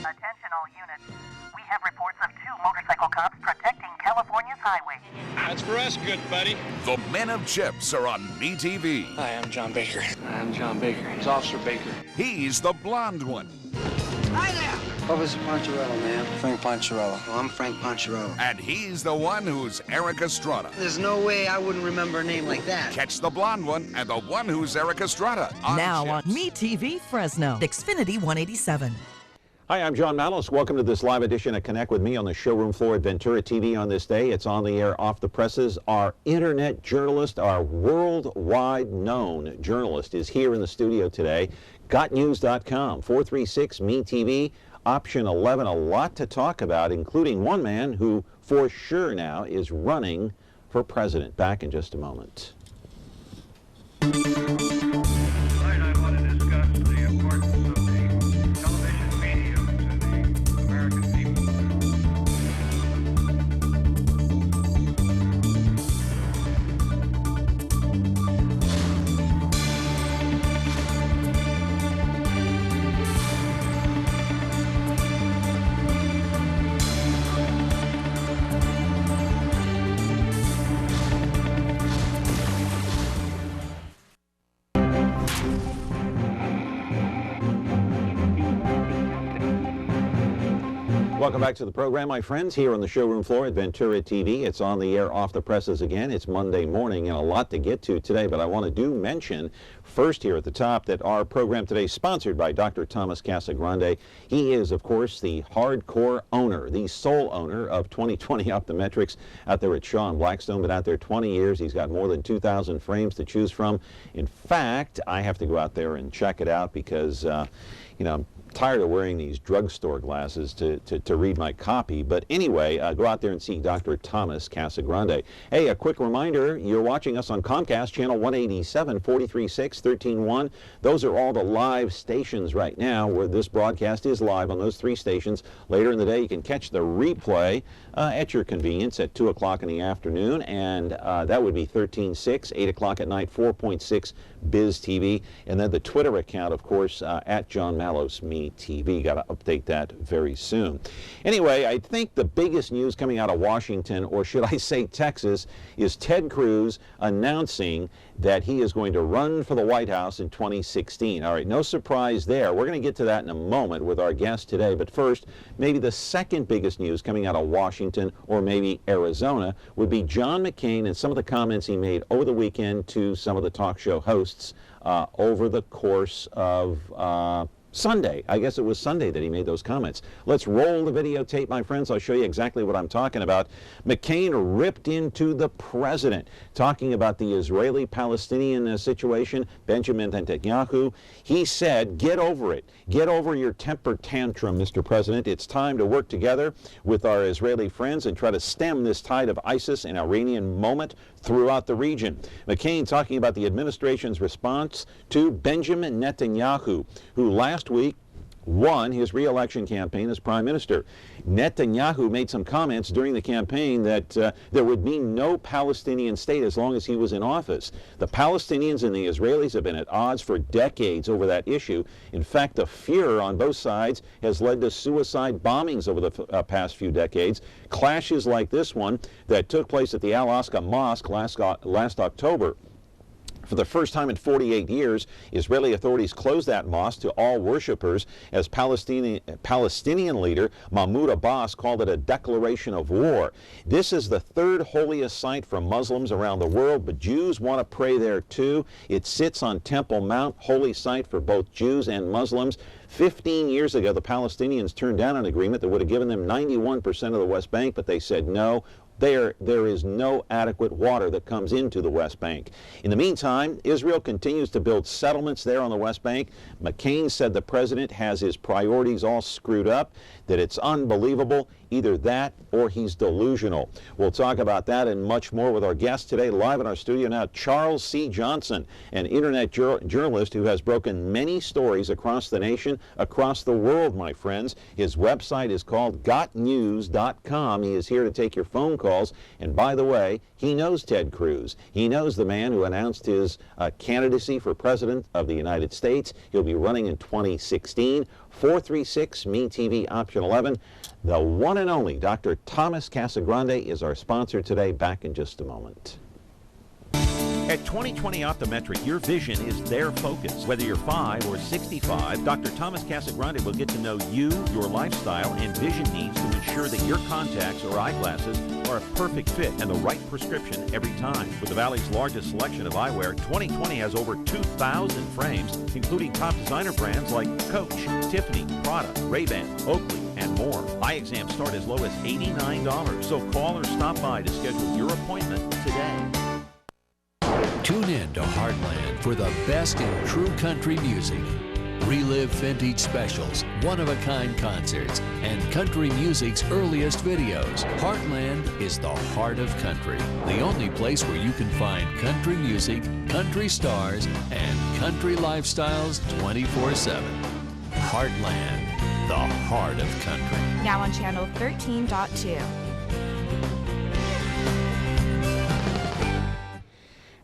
Attention all units. We have reports of 2 motorcycle cops protecting California's highways. That's for us, good buddy. The Men of Chips are on MeTV. Hi, I'm John Baker. I'm John Baker. It's Officer Baker. He's the blonde one. Hi there! Officer Poncherello, man. Frank Poncherello. Oh, I'm Frank Poncherello. And he's the one who's Eric Estrada. There's no way I wouldn't remember a name like that. Catch the blonde one and the one who's Eric Estrada. Now on Chips. MeTV Fresno, Xfinity 187. Hi, I'm John Manos. Welcome to this live edition of Connect with me on the showroom floor at Ventura TV on this day. It's on the air, off the presses. Our internet journalist, our worldwide known journalist is here in the studio today. GotNews.com, 436-MeTV, option 11. A lot to talk about, including one man who for sure now is running for president. Back in just a moment. Welcome back to the program, my friends, here on the showroom floor at Ventura TV. It's on the air, off the presses again. It's Monday morning and a lot to get to today, but I want to mention first here at the top that our program today is sponsored by Dr. Thomas Casagrande. He is, of course, the hardcore owner, the sole owner of 2020 Optometrics out there at Shaw and Blackstone. Been out there 20 years. He's got more than 2,000 frames to choose from. In fact, I have to go out there and check it out because, I'm tired of wearing these drugstore glasses to read my copy. But anyway, go out there and see Dr. Thomas Casagrande. Hey, a quick reminder, you're watching us on Comcast, channel 187, 43.6, 13.1. Those are all the live stations right now where this broadcast is live on those 3 stations. Later in the day, you can catch the replay at your convenience at 2 o'clock in the afternoon, and that would be 13.6, 8 o'clock at night, 4.6 Biz TV, and then the Twitter account, of course, at John Malos Me TV. Got to update that very soon. Anyway, I think the biggest news coming out of Washington, or should I say Texas, is Ted Cruz announcing that he is going to run for the White House in 2016. All right, no surprise there. We're going to get to that in a moment with our guest today. But first, maybe the second biggest news coming out of Washington, or maybe Arizona, would be John McCain and some of the comments he made over the weekend to some of the talk show hosts over the course of Sunday. I guess it was Sunday that he made those comments. Let's roll the videotape, my friends. I'll show you exactly what I'm talking about. McCain ripped into the president, talking about the Israeli-Palestinian situation, Benjamin Netanyahu. He said, get over it. Get over your temper tantrum, Mr. President. It's time to work together with our Israeli friends and try to stem this tide of ISIS and Iranian moment throughout the region. McCain talking about the administration's response to Benjamin Netanyahu, who last week won his re-election campaign as prime minister. Netanyahu made some comments during the campaign that there would be no Palestinian state as long as he was in office. The Palestinians and the Israelis have been at odds for decades over that issue. In fact, the fear on both sides has led to suicide bombings over the past few decades. Clashes like this one that took place at the Al-Aqsa Mosque last October. For the first time in 48 years, Israeli authorities closed that mosque to all worshipers as Palestinian leader Mahmoud Abbas called it a declaration of war. This is the third holiest site for Muslims around the world, but Jews want to pray there too. It sits on Temple Mount, holy site for both Jews and Muslims. 15 years ago, the Palestinians turned down an agreement that would have given them 91% of the West Bank, but they said no. There is no adequate water that comes into the West Bank. In the meantime, Israel continues to build settlements there on the West Bank. McCain said the president has his priorities all screwed up, that it's unbelievable. Either that or he's delusional. We'll talk about that and much more with our guest today, live in our studio now, Charles C. Johnson, an internet journalist who has broken many stories across the nation, across the world, my friends. His website is called GotNews.com. He is here to take your phone calls calls. And by the way, he knows Ted Cruz. He knows the man who announced his candidacy for President of the United States. He'll be running in 2016. 436-MeTV option 11. The one and only Dr. Thomas Casagrande is our sponsor today. Back in just a moment. At 20/20 Optometric, your vision is their focus. Whether you're 5 or 65, Dr. Thomas Casagrande will get to know you, your lifestyle, and vision needs to ensure that your contacts or eyeglasses are a perfect fit and the right prescription every time. With the Valley's largest selection of eyewear, 20/20 has over 2,000 frames, including top designer brands like Coach, Tiffany, Prada, Ray-Ban, Oakley, and more. Eye exams start as low as $89, so call or stop by to schedule your appointment today. Tune in to Heartland for the best in true country music. Relive vintage specials, one-of-a-kind concerts, and country music's earliest videos. Heartland is the heart of country. The only place where you can find country music, country stars, and country lifestyles 24/7. Heartland, the heart of country. Now on channel 13.2.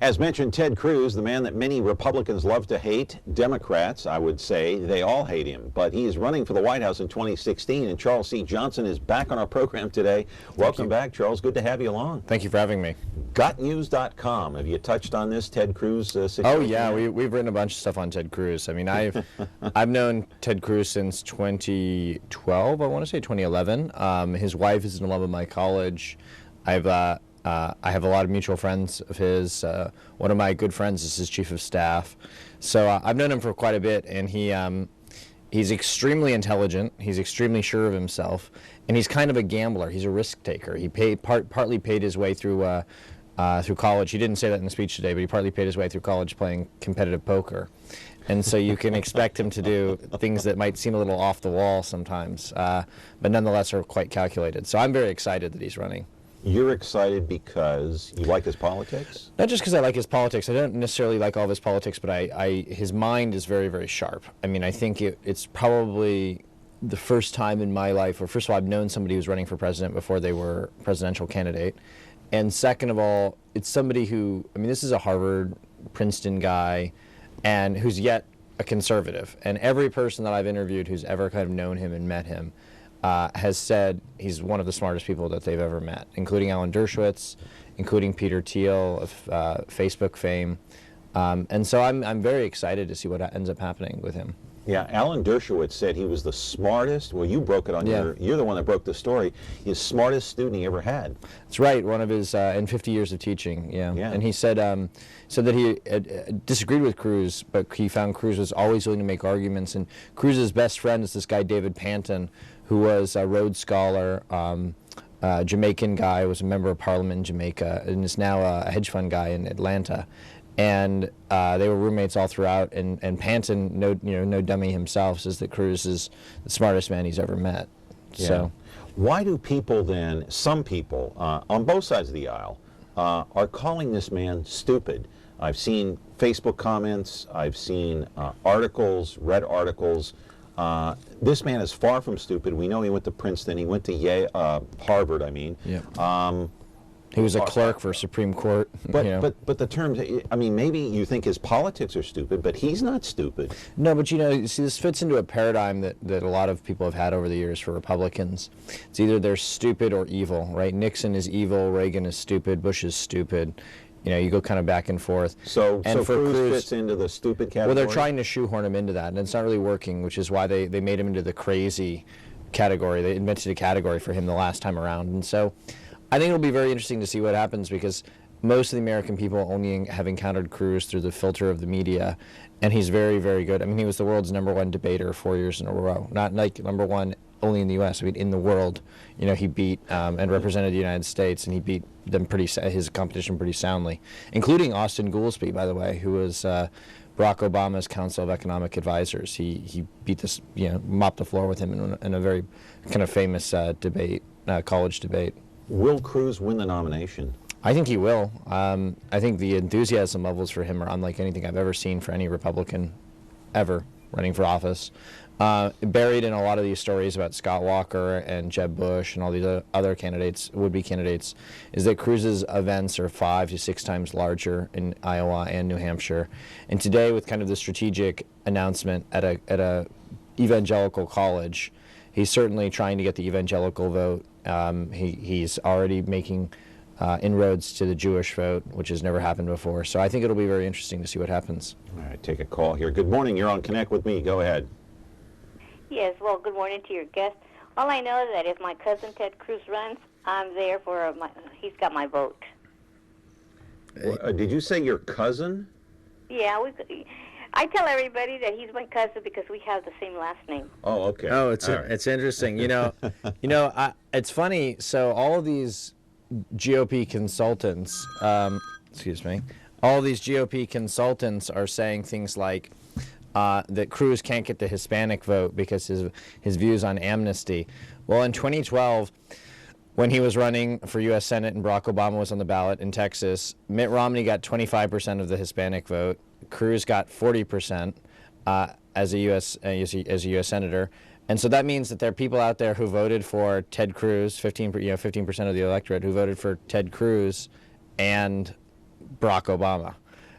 As mentioned, Ted Cruz, the man that many Republicans love to hate, Democrats, I would say, they all hate him. But he is running for the White House in 2016, and Charles C. Johnson is back on our program today. Welcome back, Charles. Good to have you along. Thank you for having me. GotNews.com. Have you touched on this Ted Cruz situation? Oh, yeah. We've written a bunch of stuff on Ted Cruz. I mean, I've known Ted Cruz since 2012, I want to say 2011. His wife is an alum of my college. I have a lot of mutual friends of his. One of my good friends is his chief of staff. So I've known him for quite a bit, and he's extremely intelligent. He's extremely sure of himself, and he's kind of a gambler. He's a risk taker. He partly paid his way through college. He didn't say that in the speech today, but he partly paid his way through college playing competitive poker. And so you can expect him to do things that might seem a little off the wall sometimes, but nonetheless are quite calculated. So I'm very excited that he's running. You're excited because you like his politics? Not just because I like his politics. I don't necessarily like all of his politics, but his mind is very, very sharp. I mean, I think it's probably the first time in my life, or first of all, I've known somebody who's running for president before they were a presidential candidate. And second of all, it's somebody who, I mean, this is a Harvard, Princeton guy, and who's yet a conservative. And every person that I've interviewed who's ever kind of known him and met him has said he's one of the smartest people that they've ever met, including Alan Dershowitz, including Peter Thiel of Facebook fame. And so I'm very excited to see what ends up happening with him. Yeah, Alan Dershowitz said he was the smartest, well, you broke it on you're the one that broke the story, his smartest student he ever had. That's right, one of his, in 50 years of teaching, yeah. And he said that he disagreed with Cruz, but he found Cruz was always willing to make arguments, and Cruz's best friend is this guy, David Panton, who was a Rhodes Scholar, Jamaican guy, was a member of Parliament in Jamaica, and is now a hedge fund guy in Atlanta. And they were roommates all throughout. And Panton, no dummy himself, says that Cruz is the smartest man he's ever met. Yeah. So, why do people then, some people on both sides of the aisle, are calling this man stupid? I've seen Facebook comments, I've seen articles, read articles. This man is far from stupid. We know he went to Princeton. He went to Yale, Harvard, I mean. Yeah. He was a clerk for Supreme Court. But the terms, I mean, maybe you think his politics are stupid, but he's not stupid. No, but you see, this fits into a paradigm that a lot of people have had over the years for Republicans. It's either they're stupid or evil, right? Nixon is evil, Reagan is stupid, Bush is stupid. You go kind of back and forth. So Cruz fits into the stupid category? Well, they're trying to shoehorn him into that, and it's not really working, which is why they made him into the crazy category. They invented a category for him the last time around. And so I think it'll be very interesting to see what happens, because most of the American people only have encountered Cruz through the filter of the media, and he's very, very good. I mean, he was the world's #1 debater 4 years in a row. Not like #1 only in the U.S. I mean, in the world. He beat and represented the United States, and he beat them his competition pretty soundly, including Austin Goolsbee, by the way, who was Barack Obama's Council of Economic Advisors. He beat this, mopped the floor with him in a very kind of famous debate, college debate. Will Cruz win the nomination? I think he will. I think the enthusiasm levels for him are unlike anything I've ever seen for any Republican ever. running for office. Buried in a lot of these stories about Scott Walker and Jeb Bush and all these other candidates, would-be candidates, is that Cruz's events are 5 to 6 times larger in Iowa and New Hampshire. And today, with kind of the strategic announcement at a evangelical college, he's certainly trying to get the evangelical vote. He's already making inroads to the Jewish vote, which has never happened before. So I think it'll be very interesting to see what happens. All right, take a call here. Good morning. You're on Connect with Me. Go ahead. Yes, well, good morning to your guest. All I know is that if my cousin Ted Cruz runs, I'm there for he's got my vote. Did you say your cousin? Yeah, I tell everybody that he's my cousin because we have the same last name. Oh, okay. Oh, it's interesting. It's funny. So all of these GOP consultants, all these GOP consultants are saying things like, that Cruz can't get the Hispanic vote because his views on amnesty. Well, in 2012, when he was running for U.S. Senate and Barack Obama was on the ballot in Texas, Mitt Romney got 25% of the Hispanic vote. Cruz got 40% as a U.S. Senator. And so that means that there are people out there who voted for Ted Cruz, 15% of the electorate who voted for Ted Cruz and Barack Obama.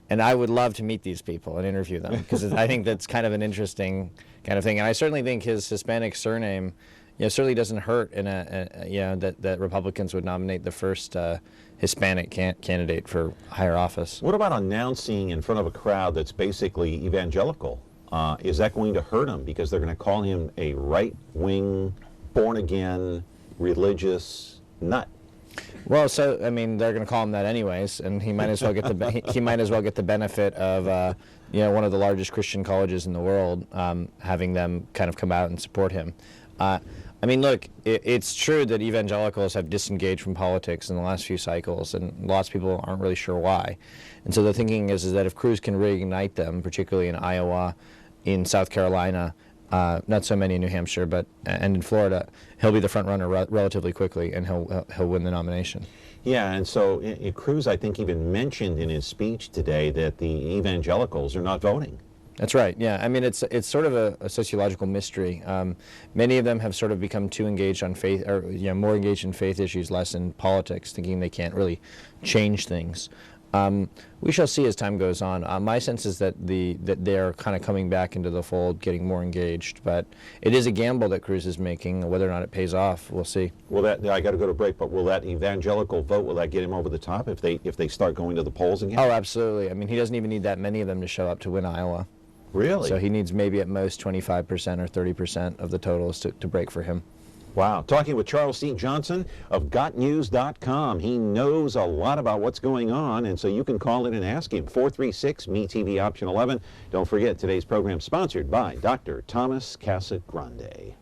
And I would love to meet these people and interview them because I think that's kind of an interesting kind of thing. And I certainly think his Hispanic surname, certainly doesn't hurt in that Republicans would nominate the first Hispanic candidate for higher office. What about announcing in front of a crowd that's basically evangelical? Is that going to hurt him because they're going to call him a right-wing, born-again, religious nut? Well, so they're going to call him that anyways, and he might as well get the benefit of one of the largest Christian colleges in the world, having them kind of come out and support him. Look, it's true that evangelicals have disengaged from politics in the last few cycles, and lots of people aren't really sure why. And so the thinking is that if Cruz can reignite them, particularly in Iowa, in South Carolina, not so many in New Hampshire, and in Florida, he'll be the front runner relatively quickly, and he'll win the nomination. Yeah, and so Cruz, I think, even mentioned in his speech today that the evangelicals are not voting. That's right. Yeah, it's sort of a sociological mystery. Many of them have sort of become too engaged on faith, or more engaged in faith issues, less in politics, thinking they can't really change things. We shall see as time goes on. My sense is that they're kind of coming back into the fold, getting more engaged. But it is a gamble that Cruz is making. Whether or not it pays off, we'll see. Well, I got to go to break. But will that evangelical vote, will that get him over the top if they start going to the polls again? Oh, absolutely. He doesn't even need that many of them to show up to win Iowa. Really? So he needs maybe at most 25% or 30% of the totals to break for him. Wow. Talking with Charles C. Johnson of GotNews.com. He knows a lot about what's going on, and so you can call in and ask him. 436-MeTV option 11. Don't forget, today's program sponsored by Dr. Thomas Casagrande.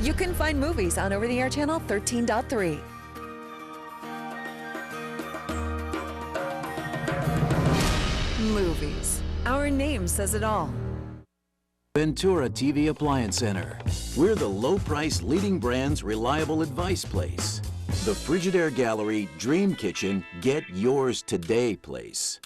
You can find movies on over-the-air channel 13.3. Movies. Our name says it all. Ventura TV Appliance Center. We're the low-price leading brands reliable advice place. The Frigidaire Gallery Dream Kitchen Get Yours Today place.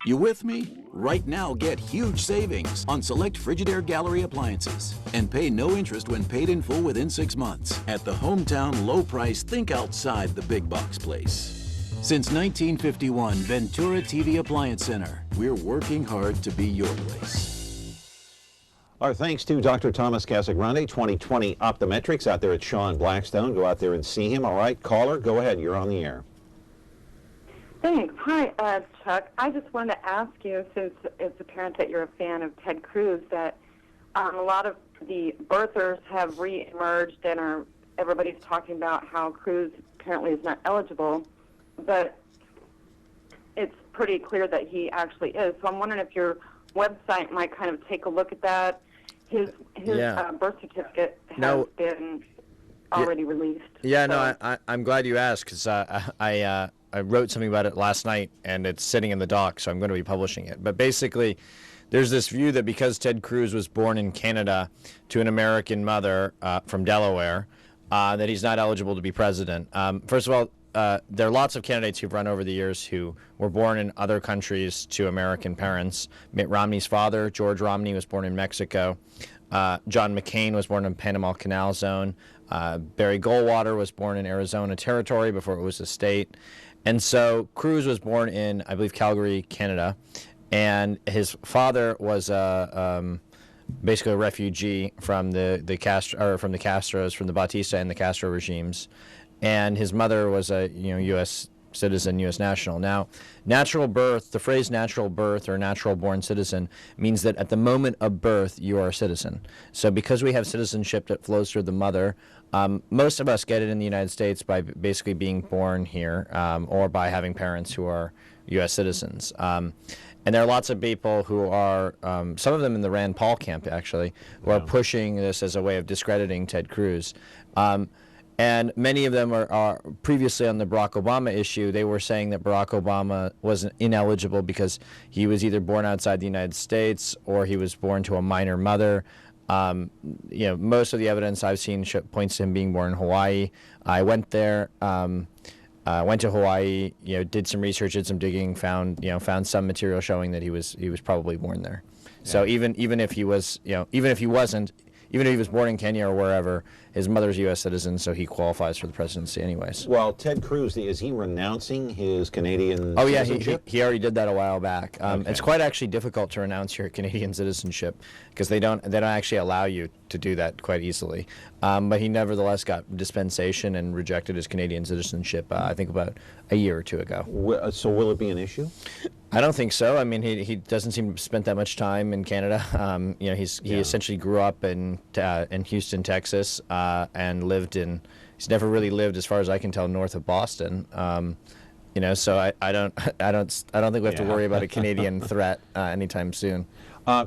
You with me? Right now, get huge savings on select Frigidaire Gallery appliances and pay no interest when paid in full within 6 months at the hometown low price think outside the big box place. Since 1951, Ventura TV Appliance Center. We're working hard to be your place. Our thanks to Dr. Thomas Casagrande, 2020 Optometrics out there at Sean Blackstone. Go out there and see him. All right, caller, go ahead. You're on the air. Thanks. Hi, Chuck. I just wanted to ask you, since it's apparent that you're a fan of Ted Cruz, that a lot of the birthers have re-emerged and everybody's talking about how Cruz apparently is not eligible, but it's pretty clear that he actually is. So I'm wondering if your website might kind of take a look at that. His birth certificate has been already released. Yeah, so. No, I'm glad you asked because wrote something about it last night, and it's sitting in the dock, so I'm going to be publishing it. But basically, there's this view that because Ted Cruz was born in Canada to an American mother from Delaware, that he's not eligible to be president. First of all, there are lots of candidates who've run over the years who were born in other countries to American parents. Mitt Romney's father, George Romney, was born in Mexico. John McCain was born in Panama Canal Zone. Barry Goldwater was born in Arizona Territory before it was a state. And so Cruz was born in, I believe, Calgary, Canada. And his father was basically a refugee from the Castros, from the Batista and the Castro regimes. And his mother was a U.S. citizen, U.S. national. Now, natural birth, the phrase natural birth or natural born citizen means that at the moment of birth, you are a citizen. So because we have citizenship that flows through the mother, most of us get it in the United States by basically being born here or by having parents who are U.S. citizens. And there are lots of people who are, some of them in the Rand Paul camp actually, who are pushing this as a way of discrediting Ted Cruz. And many of them are previously on the Barack Obama issue. They were saying that Barack Obama was ineligible because he was either born outside the United States or he was born to a minor mother. Most of the evidence I've seen points to him being born in Hawaii. I went there, went to Hawaii, did some research, did some digging, found some material showing that he was probably born there. Yeah. So even if he was, even if he wasn't. Even if he was born in Kenya or wherever, his mother's a U.S. citizen, so he qualifies for the presidency anyways. Well, Ted Cruz, is he renouncing his Canadian citizenship? He already did that a while back. It's quite actually difficult to renounce your Canadian citizenship because they don't actually allow you to do that quite easily. But he nevertheless got dispensation and rejected his Canadian citizenship, I think about a year or two ago. So will it be an issue? I don't think so. I mean, he doesn't seem to have spent that much time in Canada. He essentially grew up in Houston, Texas, and he's never really lived, as far as I can tell, north of Boston. So I don't think we have to worry about a Canadian threat anytime soon.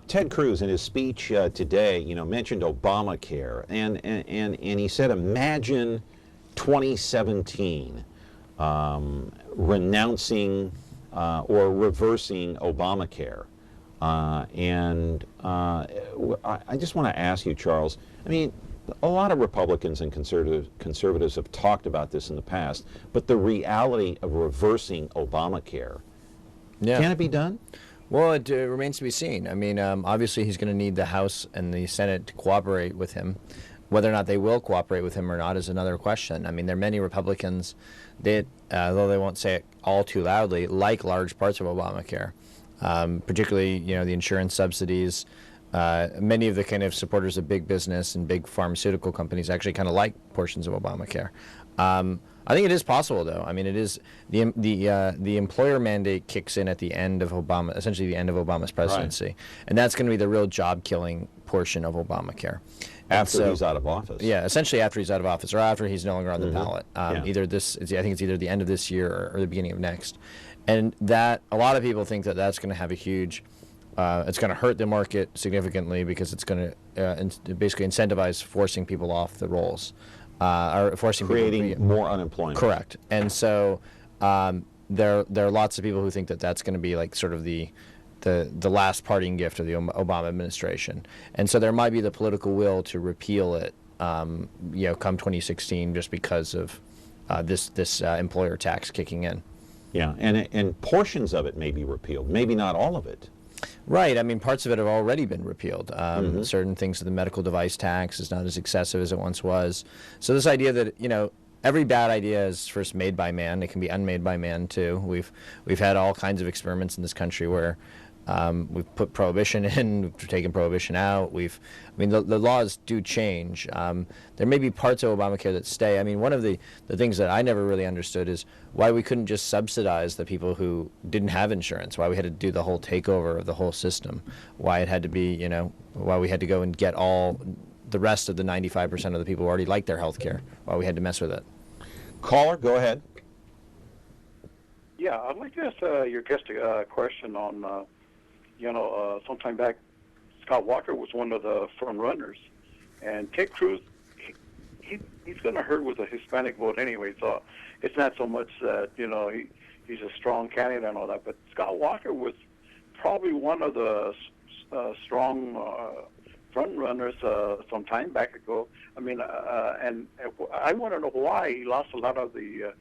Ted Cruz, in his speech today, mentioned Obamacare, and he said, imagine 2017 renouncing or reversing Obamacare. I just want to ask you, Charles, I mean, a lot of Republicans and conservatives have talked about this in the past, but the reality of reversing Obamacare, can it be done? Well, it remains to be seen. I mean, obviously he's going to need the House and the Senate to cooperate with him. Whether or not they will cooperate with him or not is another question. I mean, there are many Republicans that, though they won't say it all too loudly, like large parts of Obamacare, particularly, the insurance subsidies. Many of the kind of supporters of big business and big pharmaceutical companies actually kind of like portions of Obamacare. I think it is possible, though. I mean, it is the employer mandate kicks in at the end of essentially the end of Obama's presidency, right. And that's going to be the real job-killing portion of Obamacare. After he's out of office. Yeah, essentially after he's out of office, or after he's no longer on the ballot. I think it's either the end of this year or the beginning of next. And that, a lot of people think that that's going to have a huge, it's going to hurt the market significantly because it's going to basically incentivize forcing people off the rolls. Or forcing creating more unemployment. Correct. And so there are lots of people who think that that's going to be like sort of the last parting gift of the Obama administration. And so there might be the political will to repeal it, come 2016, just because of this employer tax kicking in. Yeah, and portions of it may be repealed, maybe not all of it. Right. I mean, parts of it have already been repealed. Certain things of the medical device tax is not as excessive as it once was. So this idea that, every bad idea is first made by man. It can be unmade by man, too. We've had all kinds of experiments in this country where we've put prohibition in, we've taken prohibition out. The laws do change. There may be parts of Obamacare that stay. I mean, one of the things that I never really understood is why we couldn't just subsidize the people who didn't have insurance, why we had to do the whole takeover of the whole system, why it had to be, why we had to go and get all the rest of the 95% of the people who already like their health care, why we had to mess with it. Caller, go ahead. Yeah, I'd like to ask your guest a question on, sometime back, Scott Walker was one of the front runners, and Ted Cruz, he's going to hurt with the Hispanic vote anyway. So it's not so much that he's a strong candidate and all that. But Scott Walker was probably one of the strong front runners some time back ago. I mean, and I want to know why he lost a lot of the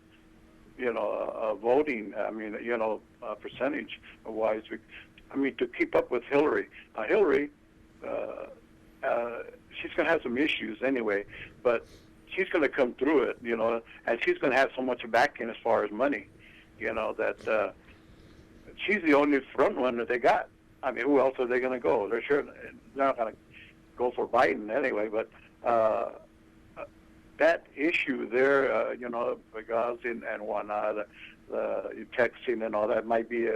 voting. I mean, percentage wise. I mean, to keep up with Hillary. Hillary, she's going to have some issues anyway, but she's going to come through it, and she's going to have so much backing as far as money, that she's the only front runner they got. I mean, who else are they going to go? They're not going to go for Biden anyway, but that issue there, Benghazi and whatnot, the texting and all that might be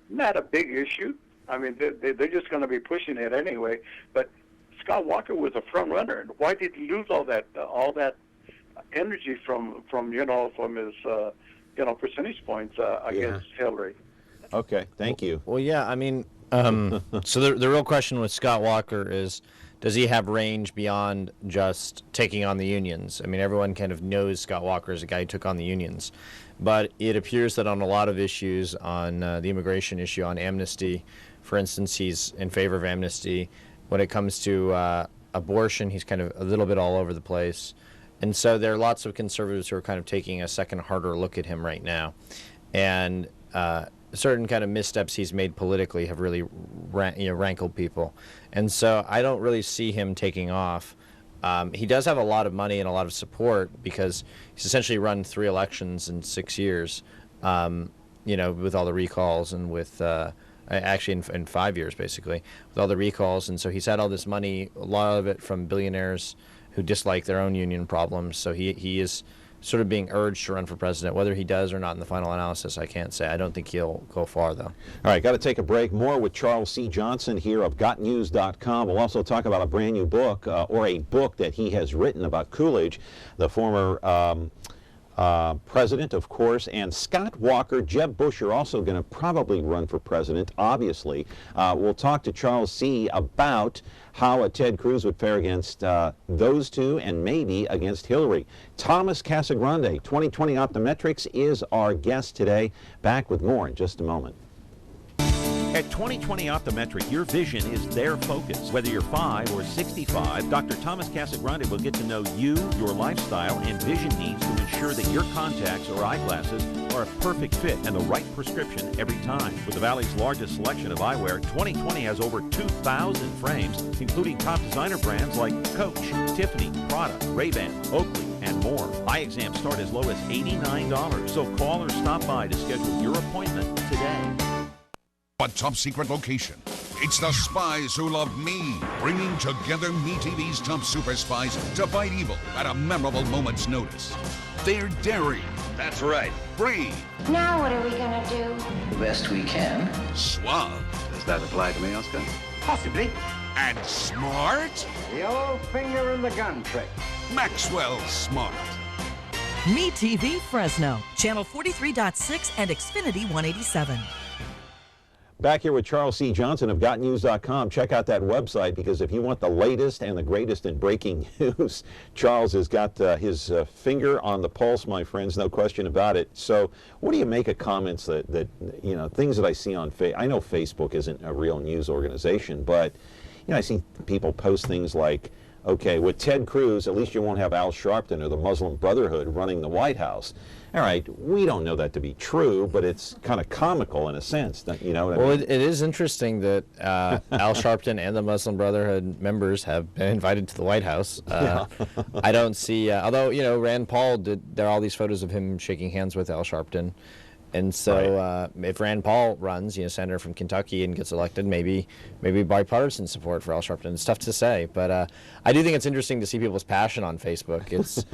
not a big issue. I mean, they're just going to be pushing it anyway. But Scott Walker was a front runner. Why did he lose all that energy from his percentage points against Hillary? Okay, thank you. Well, yeah, I mean, so the real question with Scott Walker is, does he have range beyond just taking on the unions? I mean, everyone kind of knows Scott Walker as a guy who took on the unions. But it appears that on a lot of issues, on the immigration issue, on amnesty, for instance, he's in favor of amnesty. When it comes to abortion, he's kind of a little bit all over the place. And so there are lots of conservatives who are kind of taking a second, harder look at him right now. And certain kind of missteps he's made politically have really rankled people. And so I don't really see him taking off. He does have a lot of money and a lot of support because he's essentially run 3 elections in 6 years, with all the recalls and with actually in 5 years, basically, with all the recalls. And so he's had all this money, a lot of it from billionaires who dislike their own union problems. So he is sort of being urged to run for president. Whether he does or not in the final analysis, I can't say. I don't think he'll go far, though. All right, got to take a break. More with Charles C. Johnson here of GotNews.com. We'll also talk about a brand new book, or a book that he has written about Coolidge, the former president, of course, and Scott Walker. Jeb Bush are also going to probably run for president, obviously. We'll talk to Charles C. about how Ted Cruz would fare against those two and maybe against Hillary. Thomas Casagrande, 2020 Optometrics, is our guest today. Back with more in just a moment. At 2020 Optometric, your vision is their focus. Whether you're 5 or 65, Dr. Thomas Casagrande will get to know you, your lifestyle, and vision needs to ensure that your contacts or eyeglasses are a perfect fit and the right prescription every time. With the Valley's largest selection of eyewear, 2020 has over 2,000 frames, including top designer brands like Coach, Tiffany, Prada, Ray-Ban, Oakley, and more. Eye exams start as low as $89, so call or stop by to schedule your appointment today. A top secret location. It's the Spies Who Love Me, bringing together MeTV's top super spies to fight evil at a memorable moment's notice. They're daring. That's right. Brave. Now what are we gonna do? The best we can. Suave. Does that apply to me, Oscar? Possibly. And smart. The old finger in the gun trick. Maxwell Smart. MeTV Fresno, channel 43.6 and Xfinity 187. Back here with Charles C. Johnson of GotNews.com. Check out that website, because if you want the latest and the greatest in breaking news, Charles has got his finger on the pulse, my friends, no question about it. So what do you make of comments that things that I see on I know Facebook isn't a real news organization, but I see people post things like, okay, with Ted Cruz, at least you won't have Al Sharpton or the Muslim Brotherhood running the White House. All right, we don't know that to be true, but it's kind of comical in a sense. You know what I mean? It is interesting that Al Sharpton and the Muslim Brotherhood members have been invited to the White House. I don't see, although, Rand Paul there are all these photos of him shaking hands with Al Sharpton. And so if Rand Paul runs, senator from Kentucky, and gets elected, maybe bipartisan support for Al Sharpton. It's tough to say, but I do think it's interesting to see people's passion on Facebook. It's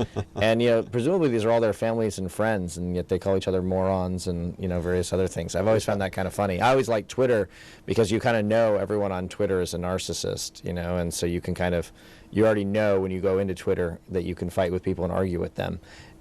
and presumably these are all their families and friends, and yet they call each other morons and various other things. I've always found that kind of funny. I always like Twitter because you kind of know everyone on Twitter is a narcissist, and so you can you already know when you go into Twitter that you can fight with people and argue with them.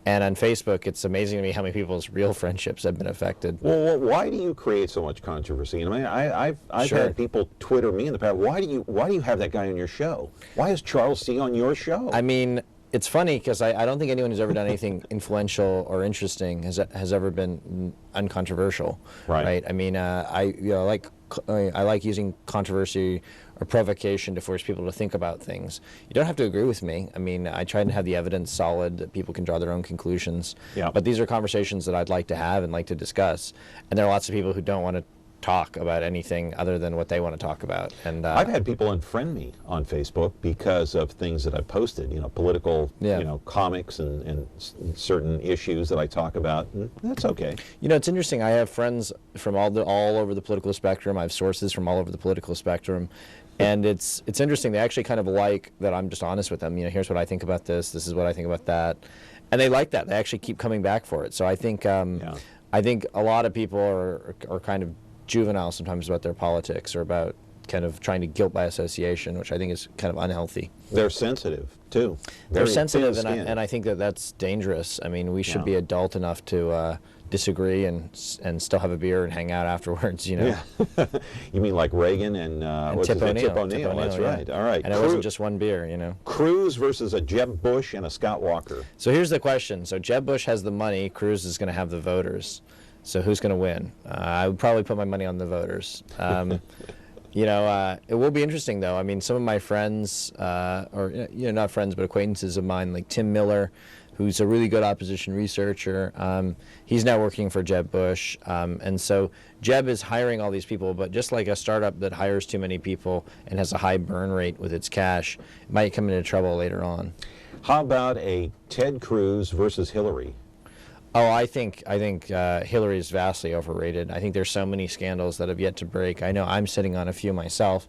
And on Facebook, it's amazing to me how many people's real friendships have been affected. Well, why do you create so much controversy? I mean, I've had people Twitter me in the past. Why do you have that guy on your show? Why is Charles C. on your show? I mean, it's funny because I don't think anyone who's ever done anything influential or interesting has ever been uncontroversial. Right. I mean, I like using controversy or provocation to force people to think about things. You don't have to agree with me. I mean, I try and have the evidence solid that people can draw their own conclusions. Yeah. But these are conversations that I'd like to have and like to discuss. And there are lots of people who don't want to talk about anything other than what they want to talk about. And I've had people unfriend me on Facebook because of things that I've posted, political, comics and certain issues that I talk about. And that's okay. It's interesting. I have friends from all over the political spectrum. I have sources from all over the political spectrum. And it's interesting. They actually kind of like that I'm just honest with them. Here's what I think about this. This is what I think about that. And they like that. They actually keep coming back for it. So I think I think a lot of people are kind of juvenile sometimes about their politics or about kind of trying to guilt by association, which I think is kind of unhealthy. They're sensitive, too. They're sensitive, and I think that's dangerous. I mean, we should be adult enough to disagree and still have a beer and hang out afterwards, Yeah. You mean like Reagan and Tip O'Neill. That's right. All right. And it wasn't just one beer, Cruz versus a Jeb Bush and a Scott Walker. So here's the question. So Jeb Bush has the money. Cruz is going to have the voters. So who's going to win? I would probably put my money on the voters. It will be interesting, though. I mean, some of my friends, not friends, but acquaintances of mine, like Tim Miller, who's a really good opposition researcher, he's now working for Jeb Bush. And so Jeb is hiring all these people, but just like a startup that hires too many people and has a high burn rate with its cash, it might come into trouble later on. How about a Ted Cruz versus Hillary? Oh, I think Hillary is vastly overrated. I think there's so many scandals that have yet to break. I know I'm sitting on a few myself,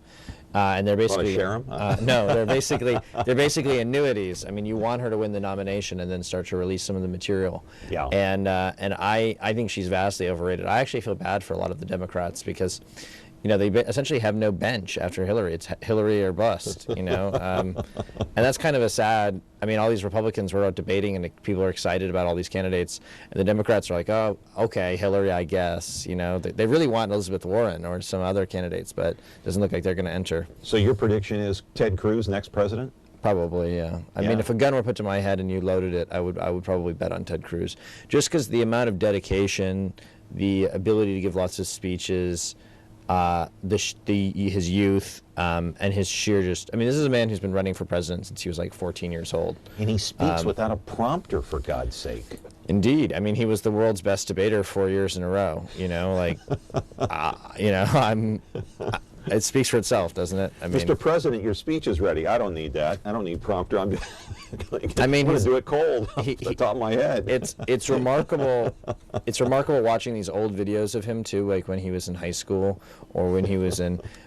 and they're basically share them? No, they're basically annuities. I mean, you want her to win the nomination and then start to release some of the material. Yeah. And I think she's vastly overrated. I actually feel bad for a lot of the Democrats because they essentially have no bench after Hillary. It's Hillary or bust, and that's kind of a sad. I mean, all these Republicans were out debating, and people are excited about all these candidates, and the Democrats are like, oh, okay, Hillary, I guess. They really want Elizabeth Warren or some other candidates, but it doesn't look like they're going to enter. So your prediction is Ted Cruz next president? Probably, yeah. I mean, if a gun were put to my head and you loaded it, I would probably bet on Ted Cruz, just because the amount of dedication, the ability to give lots of speeches. His youth and his sheer this is a man who's been running for president since he was like 14 years old. And he speaks without a prompter, for God's sake. Indeed. I mean, he was the world's best debater 4 years in a row, it speaks for itself, doesn't it? I mean, Mr. President, your speech is ready. I don't need that. I don't need prompter. I'm going to do it cold off the top of my head. It's remarkable. It's remarkable watching these old videos of him too, like when he was in high school or when he was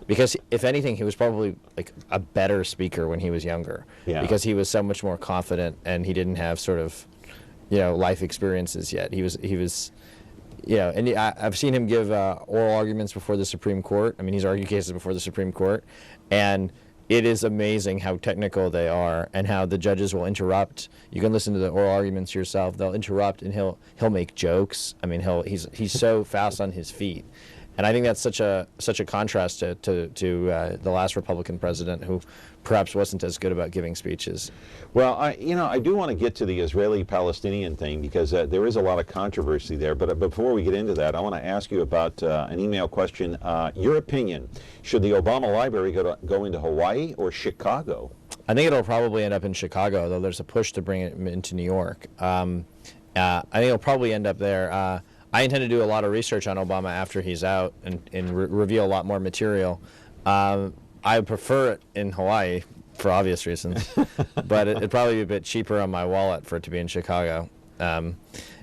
because if anything, he was probably like a better speaker when he was younger. Yeah. Because he was so much more confident and he didn't have sort of, life experiences yet. He was. Yeah, and I've seen him give oral arguments before the Supreme Court. I mean, he's argued cases before the Supreme Court, and it is amazing how technical they are and how the judges will interrupt. You can listen to the oral arguments yourself. They'll interrupt, and he'll make jokes. I mean, he's so fast on his feet, and I think that's such a contrast to the last Republican president who perhaps wasn't as good about giving speeches. Well, I do want to get to the Israeli-Palestinian thing because there is a lot of controversy there. But before we get into that, I want to ask you about an email question. Your opinion: should the Obama Library go into Hawaii or Chicago? I think it'll probably end up in Chicago, though there's a push to bring it into New York. I think it'll probably end up there. I intend to do a lot of research on Obama after he's out and reveal a lot more material. I would prefer it in Hawaii for obvious reasons, but it'd probably be a bit cheaper on my wallet for it to be in Chicago. And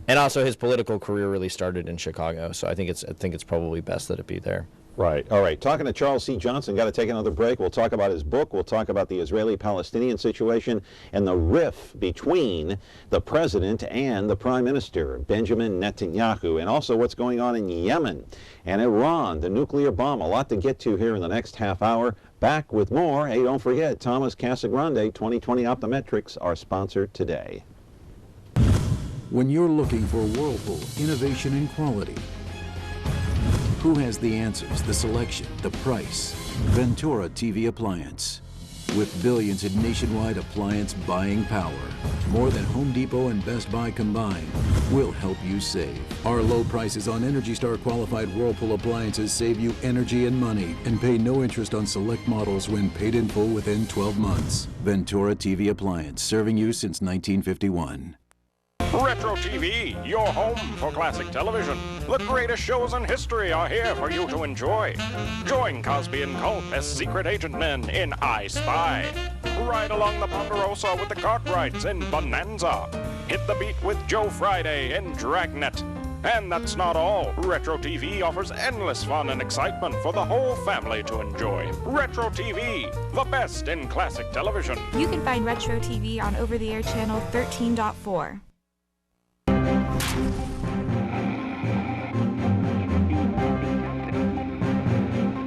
also, his political career really started in Chicago, so I think it's probably best that it be there. Right. All right. Talking to Charles C. Johnson. Got to take another break. We'll talk about his book. We'll talk about the Israeli-Palestinian situation and the rift between the president and the prime minister, Benjamin Netanyahu, and also what's going on in Yemen and Iran, the nuclear bomb. A lot to get to here in the next half hour. Back with more. Hey, don't forget, Thomas Casagrande, 2020 Optometrics, our sponsor today. When you're looking for Whirlpool innovation and quality, who has the answers, the selection, the price? Ventura TV Appliance. With billions in nationwide appliance buying power, more than Home Depot and Best Buy combined, we'll help you save. Our low prices on Energy Star qualified Whirlpool appliances save you energy and money and pay no interest on select models when paid in full within 12 months. Ventura TV Appliance, serving you since 1951. Retro TV, your home for classic television. The greatest shows in history are here for you to enjoy. Join Cosby and Culp as secret agent men in I Spy. Ride along the Ponderosa with the Cartwrights in Bonanza. Hit the beat with Joe Friday in Dragnet. And that's not all. Retro TV offers endless fun and excitement for the whole family to enjoy. Retro TV, the best in classic television. You can find Retro TV on over-the-air channel 13.4.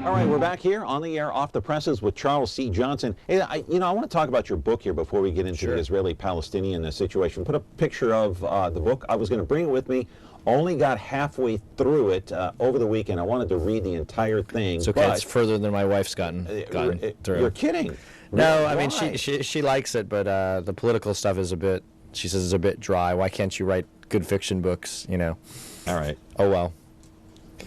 All right, we're back here on the air off the presses with Charles C. Johnson. Hey, I want to talk about your book here before we get into the Israeli-Palestinian situation. Put a picture of the book. I was going to bring it with me. Only got halfway through it over the weekend. I wanted to read the entire thing. It's okay. It's further than my wife's gotten through. You're kidding. No, Why? I mean she likes it, but the political stuff is a bit. She says it's a bit dry. Why can't you write good fiction books? You know. All right. Oh well.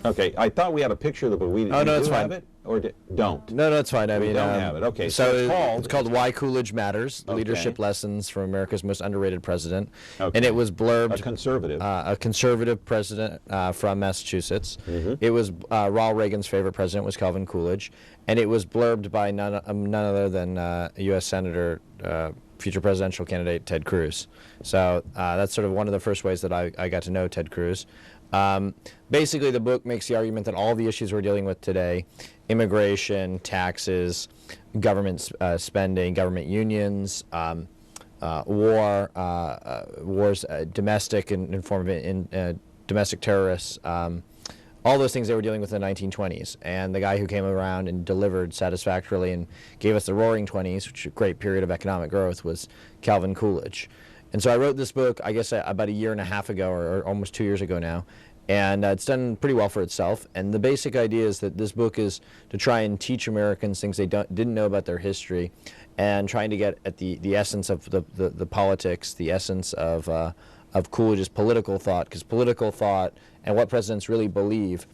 Okay, I thought we had a picture of the book. No, it's fine. Have it or don't? No, it's fine. I mean, don't have it. Okay, so it's called Why Coolidge Matters: Leadership Lessons from America's Most Underrated President, and it was blurbed. A conservative president from Massachusetts. It was Ronald Reagan's favorite president was Calvin Coolidge, and it was blurbed by none other than U.S. Senator, future presidential candidate Ted Cruz. So that's sort of one of the first ways that I got to know Ted Cruz. Basically, the book makes the argument that all the issues we're dealing with today, immigration, taxes, government spending, government unions, wars, domestic and form of domestic terrorists, all those things they were dealing with in the 1920s. And the guy who came around and delivered satisfactorily and gave us the Roaring '20s, which is a great period of economic growth, was Calvin Coolidge. And so I wrote this book, I guess, about a year and a half ago, or almost 2 years ago now, and it's done pretty well for itself. And the basic idea is that this book is to try and teach Americans things they didn't know about their history, and trying to get at the essence of the politics, the essence of Coolidge's political thought, because political thought and what presidents really believe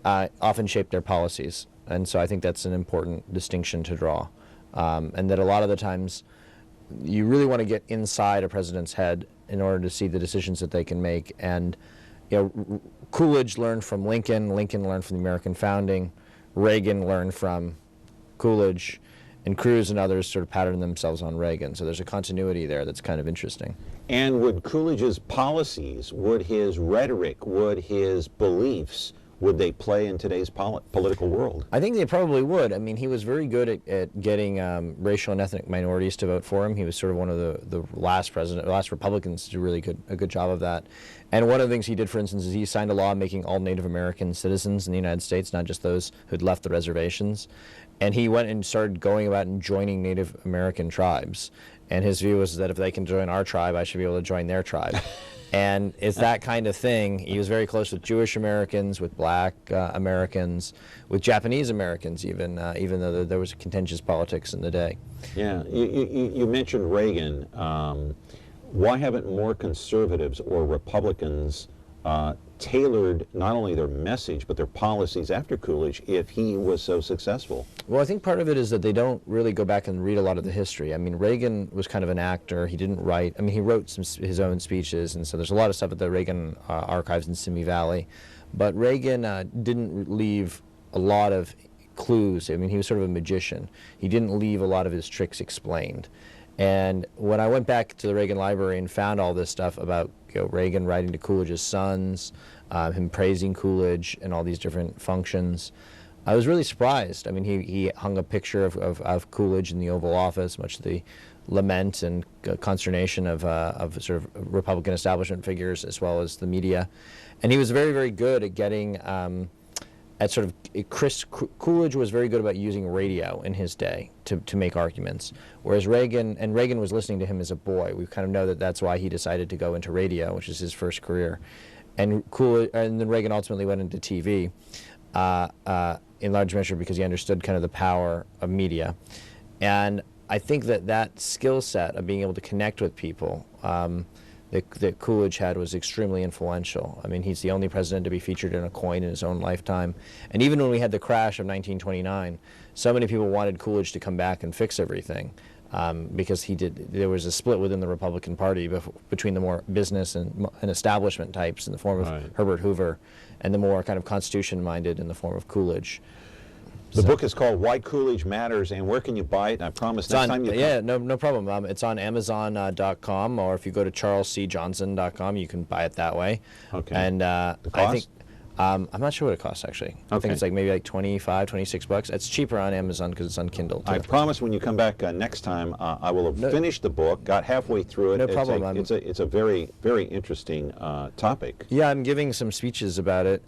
often shape their policies. And so I think that's an important distinction to draw, and that a lot of the times you really want to get inside a president's head in order to see the decisions that they can make. And Coolidge learned from Lincoln learned from the American founding, Reagan learned from Coolidge, and Cruz and others sort of patterned themselves on Reagan. So there's a continuity there that's kind of interesting. And would Coolidge's policies, would his rhetoric, would his beliefs, would they play in today's political world? I think they probably would. I mean, he was very good at getting racial and ethnic minorities to vote for him. He was sort of one of the last Republicans to do really a good job of that. And one of the things he did, for instance, is he signed a law making all Native American citizens in the United States, not just those who'd left the reservations. And he went and started going about and joining Native American tribes. And his view was that if they can join our tribe, I should be able to join their tribe. And it's that kind of thing. He was very close with Jewish Americans, with Black Americans, with Japanese Americans, even though there was contentious politics in the day. Yeah, you mentioned Reagan. Why haven't more conservatives or Republicans tailored not only their message but their policies after Coolidge if he was so successful? Well, I think part of it is that they don't really go back and read a lot of the history. I mean, Reagan was kind of an actor. He didn't write. I mean, he wrote his own speeches, and so there's a lot of stuff at the Reagan archives in Simi Valley. But Reagan didn't leave a lot of clues. I mean, he was sort of a magician. He didn't leave a lot of his tricks explained. And when I went back to the Reagan Library and found all this stuff about Reagan writing to Coolidge's sons, him praising Coolidge and all these different functions, I was really surprised. I mean, he hung a picture of Coolidge in the Oval Office, much to the lament and consternation of sort of Republican establishment figures as well as the media. And he was very, very good at getting Coolidge was very good about using radio in his day to make arguments, whereas Reagan was listening to him as a boy. We kind of know that that's why he decided to go into radio, which is his first career. And then Reagan ultimately went into TV, in large measure because he understood kind of the power of media. And I think that skill set of being able to connect with people that Coolidge had was extremely influential. I mean, he's the only president to be featured in a coin in his own lifetime. And even when we had the crash of 1929, so many people wanted Coolidge to come back and fix everything. Because there was a split within the Republican Party between the more business and establishment types in the form of Herbert Hoover, and the more kind of Constitution-minded in the form of Coolidge. The book is called Why Coolidge Matters, and where can you buy it? And I promise next time you come. Yeah, no problem. It's on Amazon.com, or if you go to CharlesCJohnson.com, you can buy it that way. Okay. And the cost? I think I'm not sure what it costs, actually. I think it's like maybe like $25, $26. It's cheaper on Amazon because it's on Kindle, too. I promise when you come back next time, I will have finished the book, got halfway through it. No problem. It's a very, very interesting topic. Yeah, I'm giving some speeches about it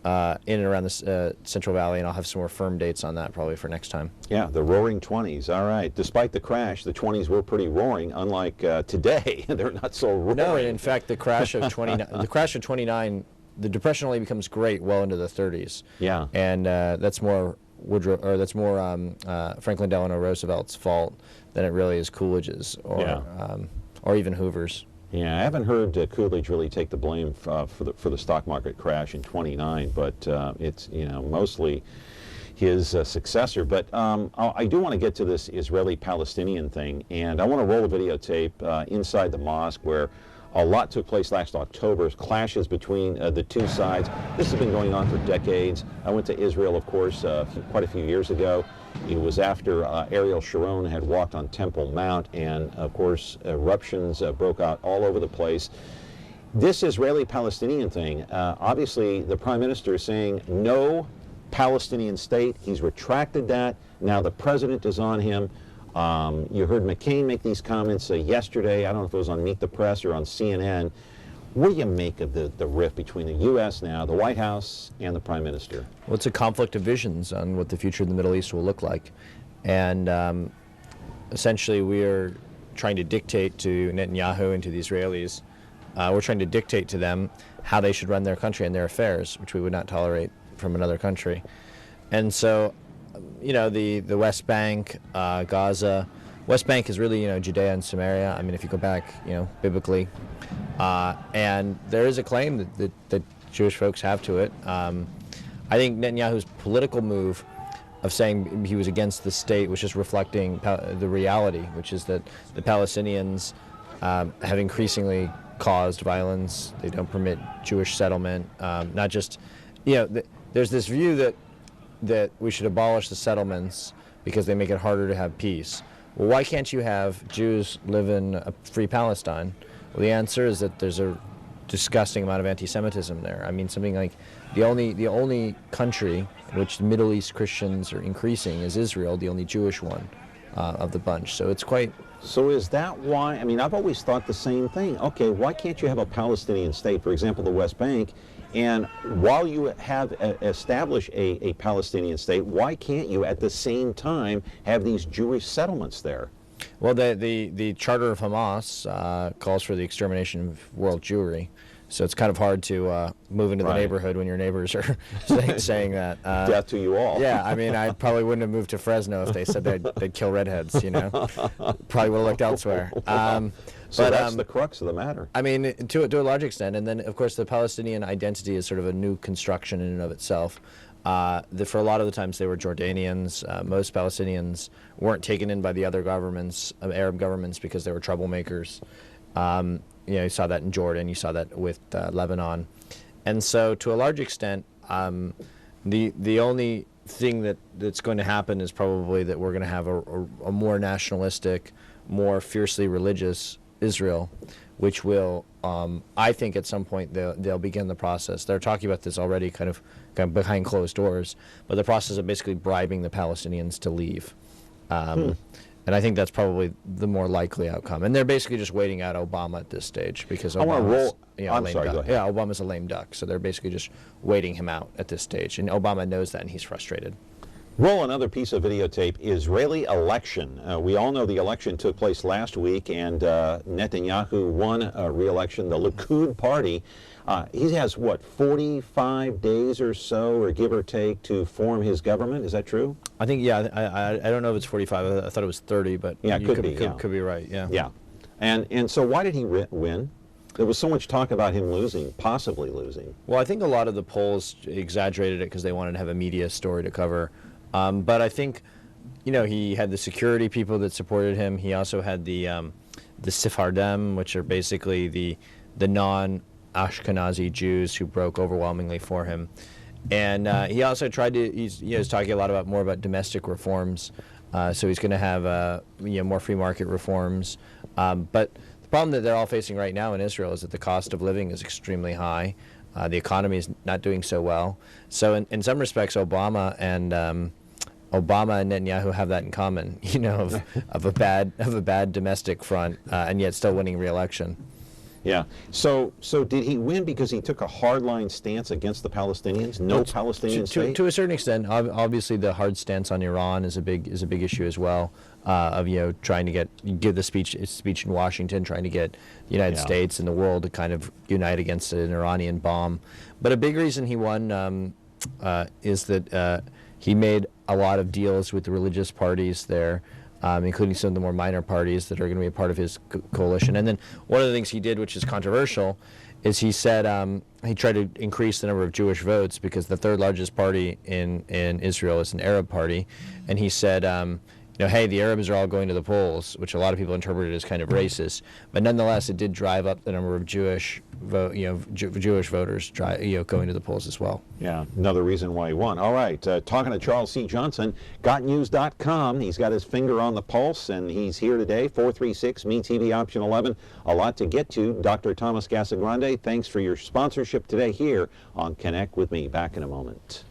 in and around the Central Valley, and I'll have some more firm dates on that probably for next time. Yeah, the Roaring 20s. All right. Despite the crash, the 20s were pretty roaring. Unlike today, they're not so roaring. No, and in fact, the crash of 29, the Depression only becomes great well into the 30s. Yeah. And that's more Franklin Delano Roosevelt's fault than it really is Coolidge's or even Hoover's. Yeah, I haven't heard Coolidge really take the blame for the stock market crash in '29, but it's mostly his successor. But I do want to get to this Israeli-Palestinian thing, and I want to roll a videotape inside the mosque where a lot took place last October, clashes between the two sides. This has been going on for decades. I went to Israel, of course, quite a few years ago. It was after Ariel Sharon had walked on Temple Mount, and of course, eruptions broke out all over the place. This Israeli-Palestinian thing, obviously the Prime Minister is saying no Palestinian state. He's retracted that. Now the President is on him. You heard McCain make these comments yesterday. I don't know if it was on Meet the Press or on CNN. What do you make of the rift between the U.S. now, the White House, and the Prime Minister? Well, it's a conflict of visions on what the future of the Middle East will look like. And essentially, we are trying to dictate to Netanyahu and to the Israelis, we're trying to dictate to them how they should run their country and their affairs, which we would not tolerate from another country. And so, the West Bank, Gaza. West Bank is really, Judea and Samaria. I mean, if you go back, biblically. And there is a claim that Jewish folks have to it. I think Netanyahu's political move of saying he was against the state was just reflecting the reality, which is that the Palestinians have increasingly caused violence. They don't permit Jewish settlement. Not just, there's this view that we should abolish the settlements because they make it harder to have peace. Well, why can't you have Jews live in a free Palestine? Well, the answer is that there's a disgusting amount of anti-Semitism there. I mean, something like the only country in which the Middle East Christians are increasing is Israel, the only Jewish one of the bunch. So it's quite... So is that why, I mean, I've always thought the same thing. Okay, why can't you have a Palestinian state, for example, the West Bank, and while you have established a Palestinian state, why can't you at the same time have these Jewish settlements there? Well, the Charter of Hamas calls for the extermination of world Jewry. So it's kind of hard to move into the neighborhood when your neighbors are saying that. Death to you all. Yeah, I mean, I probably wouldn't have moved to Fresno if they said they'd kill redheads, Probably would have looked elsewhere. So that's the crux of the matter. I mean, to a large extent. And then, of course, the Palestinian identity is sort of a new construction in and of itself. For a lot of the times they were Jordanians. Most Palestinians weren't taken in by the other governments, Arab governments, because they were troublemakers. You saw that in Jordan, you saw that with Lebanon. And so to a large extent, the only thing that's going to happen is probably that we're going to have a more nationalistic, more fiercely religious Israel, which will, I think at some point they'll begin the process. They're talking about this already kind of behind closed doors, but the process of basically bribing the Palestinians to leave. And I think that's probably the more likely outcome. And they're basically just waiting out Obama at this stage because Obama's a lame duck. So they're basically just waiting him out at this stage. And Obama knows that, and he's frustrated. Roll another piece of videotape. Israeli election. We all know the election took place last week, and Netanyahu won re-election. The Likud party. He has, what, 45 days or so, or give or take, to form his government. Is that true? I think, yeah. I don't know if it's 45. I thought it was 30, but yeah, could be right. Yeah. Yeah. And so why did he win? There was so much talk about him losing, possibly losing. Well, I think a lot of the polls exaggerated it because they wanted to have a media story to cover. But I think, he had the security people that supported him. He also had the Sephardim, which are basically the non-Ashkenazi Jews who broke overwhelmingly for him. And he also tried to, he was talking a lot about domestic reforms. So he's going to have more free market reforms. But the problem that they're all facing right now in Israel is that the cost of living is extremely high. The economy is not doing so well. So in some respects, Obama and Netanyahu have that in common, of a bad domestic front, and yet still winning re-election. Yeah. So did he win because he took a hardline stance against the Palestinians? No Palestinian state? To a certain extent. Obviously, the hard stance on Iran is a big issue as well. Of trying to give the speech in Washington, trying to get the United States and the world to kind of unite against an Iranian bomb. But a big reason he won is that he made a lot of deals with the religious parties there, including some of the more minor parties that are going to be a part of his coalition. And then one of the things he did, which is controversial, is he said he tried to increase the number of Jewish votes because the third largest party in Israel is an Arab party, and he said, hey, the Arabs are all going to the polls, which a lot of people interpreted as kind of racist, but nonetheless, it did drive up the number of Jewish voters going to the polls as well. Yeah, another reason why he won. All right, talking to Charles C. Johnson, GotNews.com. He's got his finger on the pulse, and he's here today. 436 MeTV option 11. A lot to get to. Dr. Thomas Casagrande, thanks for your sponsorship today here on Connect with Me. Back in a moment.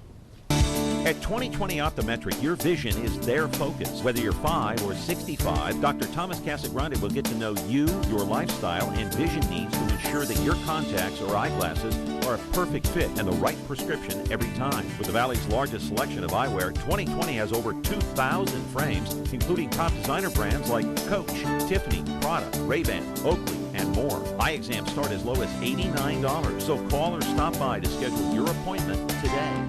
At 2020 Optometric, your vision is their focus. Whether you're 5 or 65, Dr. Thomas Casagrande will get to know you, your lifestyle, and vision needs to ensure that your contacts or eyeglasses are a perfect fit and the right prescription every time. With the Valley's largest selection of eyewear, 2020 has over 2,000 frames, including top designer brands like Coach, Tiffany, Prada, Ray-Ban, Oakley, and more. Eye exams start as low as $89, so call or stop by to schedule your appointment today.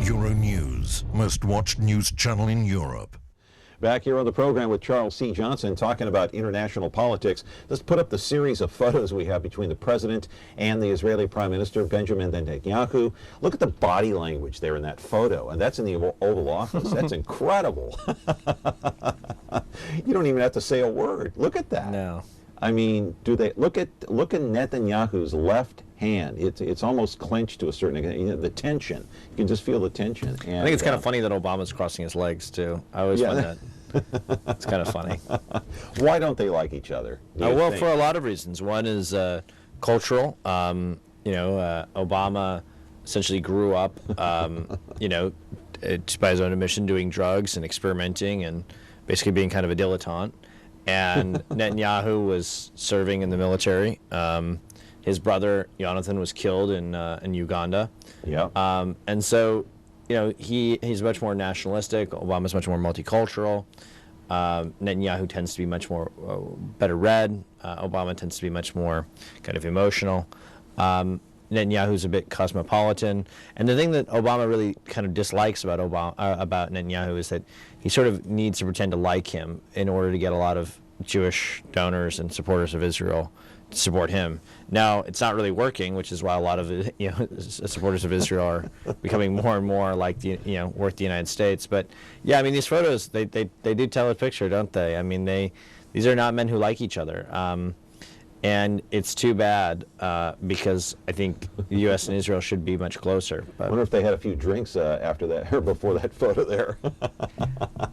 Euronews, most watched news channel in Europe. Back here on the program with Charles C. Johnson talking about international politics. Let's put up the series of photos we have between the president and the Israeli Prime Minister, Benjamin Netanyahu. Look at the body language there in that photo, and that's in the Oval Office. That's incredible. You don't even have to say a word. Look at that. No. I mean, look at Netanyahu's left hand. It's almost clenched to a certain extent. The tension. You can just feel the tension. And, I think it's kind of funny that Obama's crossing his legs too. I always find that. It's kind of funny. Why don't they like each other? Well, for a lot of reasons. One is cultural. Obama essentially grew up, by his own admission, doing drugs and experimenting and basically being kind of a dilettante. And Netanyahu was serving in the military. His brother, Jonathan, was killed in Uganda. Yeah. And so, he's much more nationalistic. Obama's much more multicultural. Netanyahu tends to be much more better read. Obama tends to be much more kind of emotional. Netanyahu's a bit cosmopolitan. And the thing that Obama really kind of dislikes about Netanyahu is that he sort of needs to pretend to like him in order to get a lot of Jewish donors and supporters of Israel to support him. Now, it's not really working, which is why a lot of supporters of Israel are becoming more and more like worth the United States. But yeah, I mean, these photos they do tell a picture, don't they? I mean, these are not men who like each other. And it's too bad because I think the U.S. and Israel should be much closer. I wonder if they had a few drinks after that or before that photo there.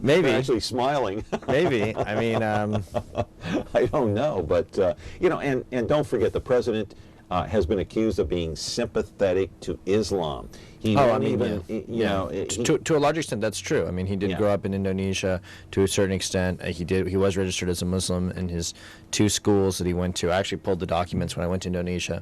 Maybe. They're actually smiling. Maybe. I mean, I don't know, but and don't forget the president has been accused of being sympathetic to Islam. He to a large extent, that's true. I mean, he did grow up in Indonesia to a certain extent. He was registered as a Muslim in his 2 schools that he went to. I actually pulled the documents when I went to Indonesia.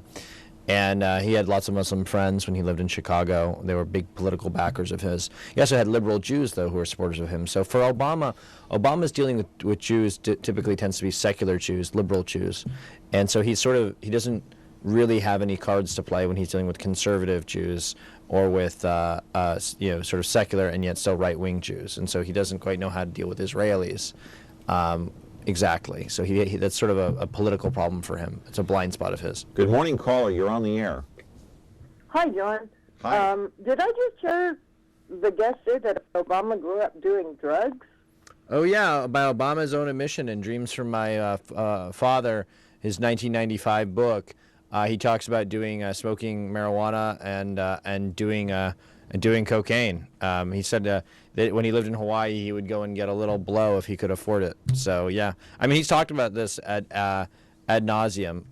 And he had lots of Muslim friends when he lived in Chicago. They were big political backers of his. He also had liberal Jews, though, who were supporters of him. So for Obama's dealing with Jews typically tends to be secular Jews, liberal Jews. And so he doesn't really have any cards to play when he's dealing with conservative Jews or with sort of secular and yet still right-wing Jews. And so he doesn't quite know how to deal with Israelis exactly. So that's sort of a political problem for him. It's a blind spot of his. Good morning, caller. You're on the air. Hi, John. Hi. Did I just hear the guest say that Obama grew up doing drugs? Oh, yeah, by Obama's own admission in Dreams from My Father, his 1995 book. He talks about smoking marijuana and doing cocaine. He said that when he lived in Hawaii, he would go and get a little blow if he could afford it. So yeah, I mean he's talked about this ad nauseum,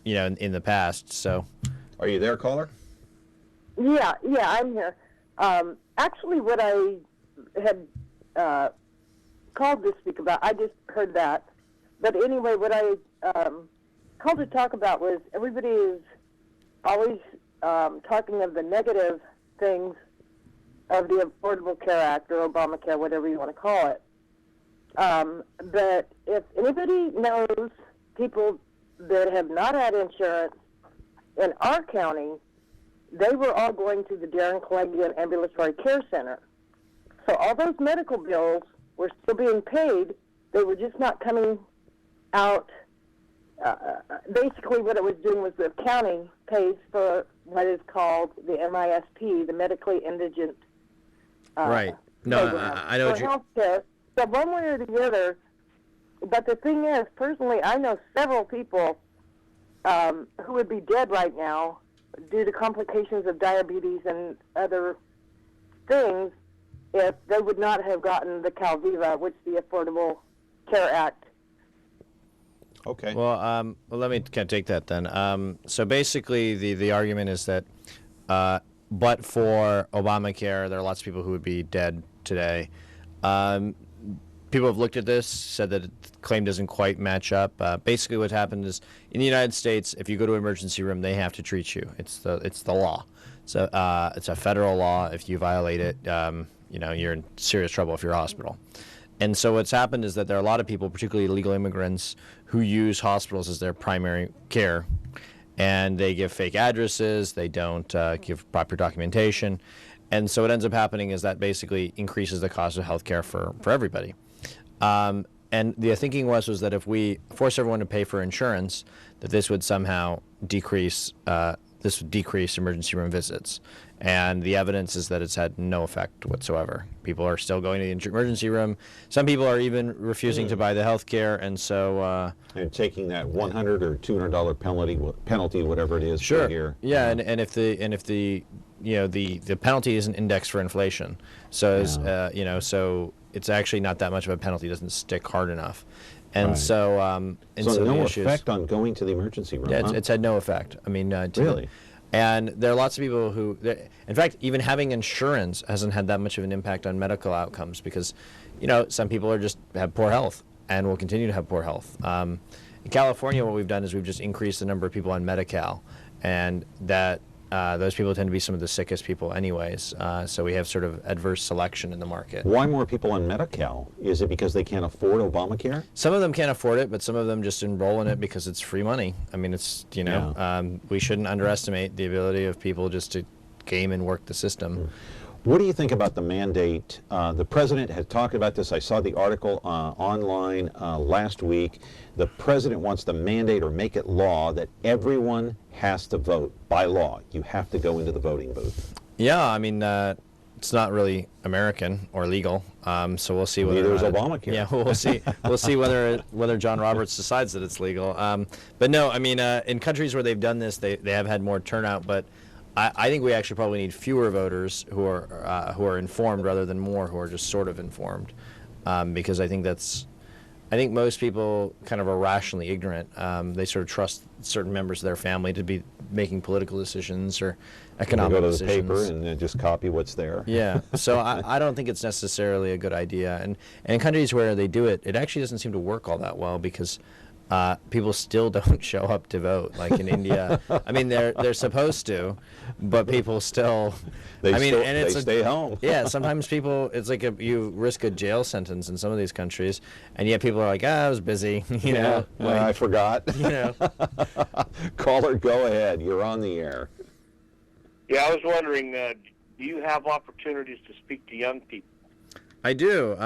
in the past. So, are you there, caller? Yeah, I'm here. Actually, what I had called to speak about, I just heard that. But anyway, what I called to talk about was everybody is always talking of the negative things of the Affordable Care Act or Obamacare, whatever you want to call it. But if anybody knows people that have not had insurance in our county, they were all going to the Darren Clegg Ambulatory Care Center. So all those medical bills were still being paid. They were just not coming out. Basically, what it was doing was the county pays for what is called the MISP, the Medically Indigent right. No, program I know for healthcare. So one way or the other. But the thing is, personally, I know several people who would be dead right now due to complications of diabetes and other things if they would not have gotten the Calviva, which the Affordable Care Act. Okay. Well, let me kind of take that then. So basically, the argument is that, but for Obamacare, there are lots of people who would be dead today. People have looked at this, said that the claim doesn't quite match up. Basically, what happened is, in the United States, if you go to an emergency room, they have to treat you. It's the law. So it's a federal law. If you violate it, you're in serious trouble if you're a hospital. And so what's happened is that there are a lot of people, particularly illegal immigrants, who use hospitals as their primary care. And they give fake addresses, they don't give proper documentation. And so what ends up happening is that basically increases the cost of health care for everybody. And the thinking was that if we force everyone to pay for insurance, that this would somehow decrease emergency room visits. And the evidence is that it's had no effect whatsoever. People are still going to the emergency room. Some people are even refusing to buy the health care, and so... and taking that $100 or $200 penalty, whatever it is, sure. per year. Yeah, and if the penalty isn't indexed for inflation, so so it's actually not that much of a penalty. It doesn't stick hard enough. And right. So no effect on going to the emergency room. Yeah, huh? it's had no effect. I mean, really. And there are lots of people who, in fact, even having insurance hasn't had that much of an impact on medical outcomes because, some people have poor health and will continue to have poor health. In California, what we've done is we've just increased the number of people on Medi-Cal, and that those people tend to be some of the sickest people anyways. So we have sort of adverse selection in the market. Why more people on Medi-Cal? Is it because they can't afford Obamacare? Some of them can't afford it, but some of them just enroll in it because it's free money. I mean, it's, we shouldn't underestimate the ability of people just to game and work the system. What do you think about the mandate? The president had talked about this. I saw the article online last week. The president wants to mandate or make it law that everyone has to vote by law. You have to go into the voting booth. Yeah, I mean, it's not really American or legal. So we'll see whether. Neither is Obamacare. Yeah, we'll see. We'll see whether John Roberts decides that it's legal. But no, I mean, in countries where they've done this, they have had more turnout. But I think we actually probably need fewer voters who are informed rather than more who are just sort of informed, because I think most people kind of are rationally ignorant. They sort of trust certain members of their family to be making political decisions or economic decisions. Go to the paper and just copy what's there. Yeah, so I don't think it's necessarily a good idea. And in countries where they do it, it actually doesn't seem to work all that well because people still don't show up to vote. Like in India, I mean, they're supposed to, but people still. They stay home. Yeah, sometimes people, it's like you risk a jail sentence in some of these countries, and yet people are like, I was busy, you know. Like, I forgot. You know. Caller, go ahead. You're on the air. Yeah, I was wondering, do you have opportunities to speak to young people? I do.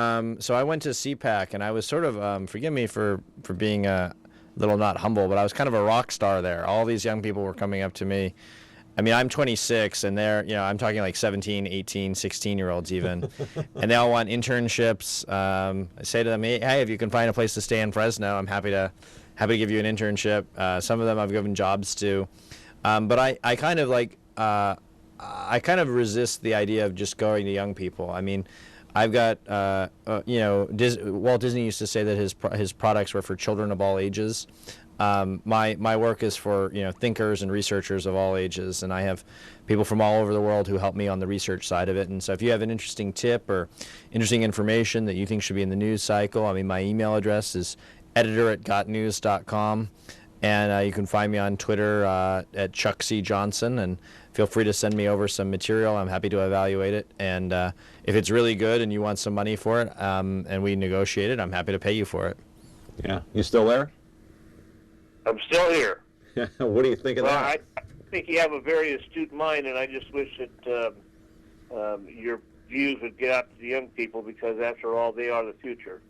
So I went to CPAC, and I was sort of, forgive me for being a little not humble, but I was kind of a rock star there. All these young people were coming up to me. I mean, I'm 26, and I'm talking like 17, 18, 16-year-olds even, and they all want internships. I say to them, hey, if you can find a place to stay in Fresno, I'm happy to give you an internship. Some of them I've given jobs to, but I kind of resist the idea of just going to young people. I mean, I've got, Walt Disney used to say that his products were for children of all ages. My work is for thinkers and researchers of all ages, and I have people from all over the world who help me on the research side of it. And so if you have an interesting tip or interesting information that you think should be in the news cycle, I mean, my email address is editor@gotnews.com, and you can find me on Twitter at Chuck C. Johnson, and feel free to send me over some material. I'm happy to evaluate it, and if it's really good and you want some money for it, and we negotiate it, I'm happy to pay you for it. Yeah. You still there? I'm still here. What do you think of that? I think you have a very astute mind, and I just wish that your views would get out to the young people, because after all, they are the future.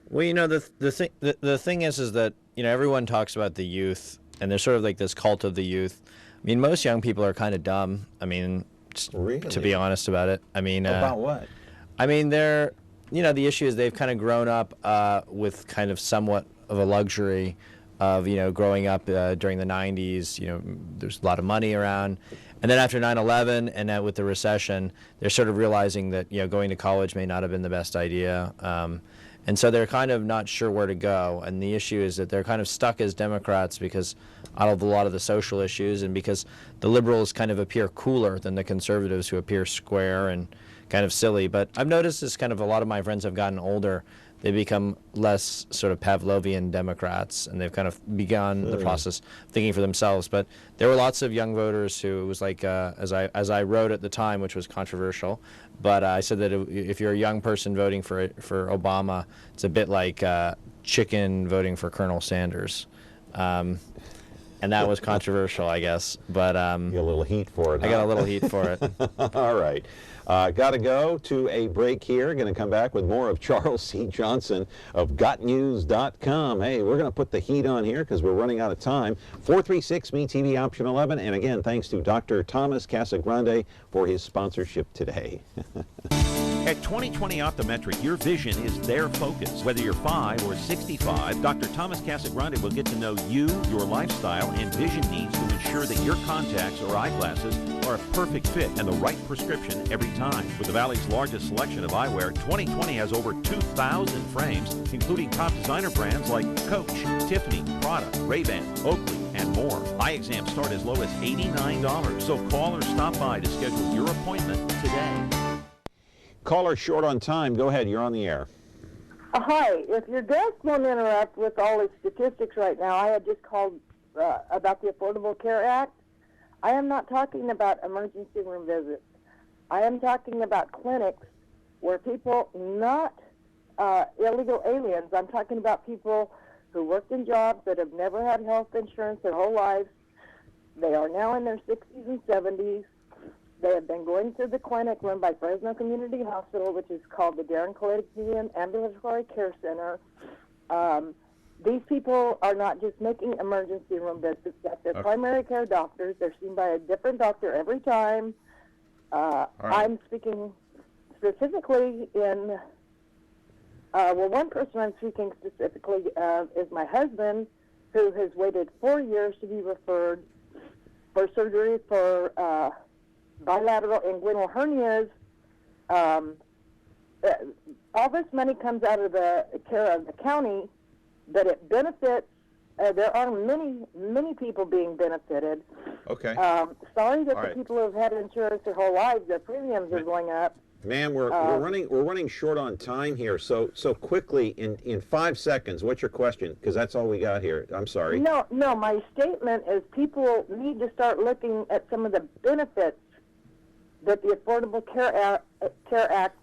Well, the thing is that everyone talks about the youth, and there's sort of like this cult of the youth. I mean, most young people are kind of dumb. I mean, really? To be honest about it. I mean, about what? I mean, the issue is they've kind of grown up with kind of somewhat of a luxury of, growing up during the 90s. There's a lot of money around. And then after 9/11 and with the recession, they're sort of realizing that, going to college may not have been the best idea. And so they're kind of not sure where to go. And the issue is that they're kind of stuck as Democrats because out of a lot of the social issues, and because the liberals kind of appear cooler than the conservatives, who appear square and kind of silly. But I've noticed this kind of, a lot of my friends have gotten older. They become less sort of Pavlovian Democrats, and they've kind of begun the process of thinking for themselves. But there were lots of young voters who, it was like, as I wrote at the time, which was controversial, but I said that if you're a young person voting for Obama, it's a bit like chicken voting for Colonel Sanders. And that was controversial, I guess. But you got a little heat for it. I got a little heat for it. All right. Got to go to a break here. Going to come back with more of Charles C. Johnson of GotNews.com. Hey, we're going to put the heat on here because we're running out of time. 436-MeTV option 11. And again, thanks to Dr. Thomas Casagrande for his sponsorship today. At 2020 Optometric, your vision is their focus. Whether you're 5 or 65, Dr. Thomas Casagrande will get to know you, your lifestyle, and vision needs to ensure that your contacts or eyeglasses are a perfect fit and the right prescription every time. With the Valley's largest selection of eyewear, 2020 has over 2,000 frames, including top designer brands like Coach, Tiffany, Prada, Ray-Ban, Oakley, and more. Eye exams start as low as $89, so call or stop by to schedule your appointment today. Caller short on time. Go ahead. You're on the air. Hi. If your guest won't interrupt with all his statistics right now, I had just called about the Affordable Care Act. I am not talking about emergency room visits. I am talking about clinics where people, not illegal aliens, I'm talking about people who worked in jobs that have never had health insurance their whole lives. They are now in their 60s and 70s. They have been going to the clinic run by Fresno Community Hospital, which is called the Darren Coladian Ambulatory Care Center. These people are not just making emergency room visits. They're primary care doctors. They're seen by a different doctor every time. I'm speaking specifically in, well, one person I'm speaking specifically is my husband, who has waited 4 years to be referred for surgery for bilateral inguinal hernias. All this money comes out of the care of the county, but it benefits. There are many people being benefited. Okay. Sorry that All the right. people who have had insurance their whole lives, their premiums are going up. Ma'am, we're running short on time here. So quickly, in 5 seconds, what's your question? Because that's all we got here. I'm sorry. No, my statement is people need to start looking at some of the benefits that the Affordable Care Act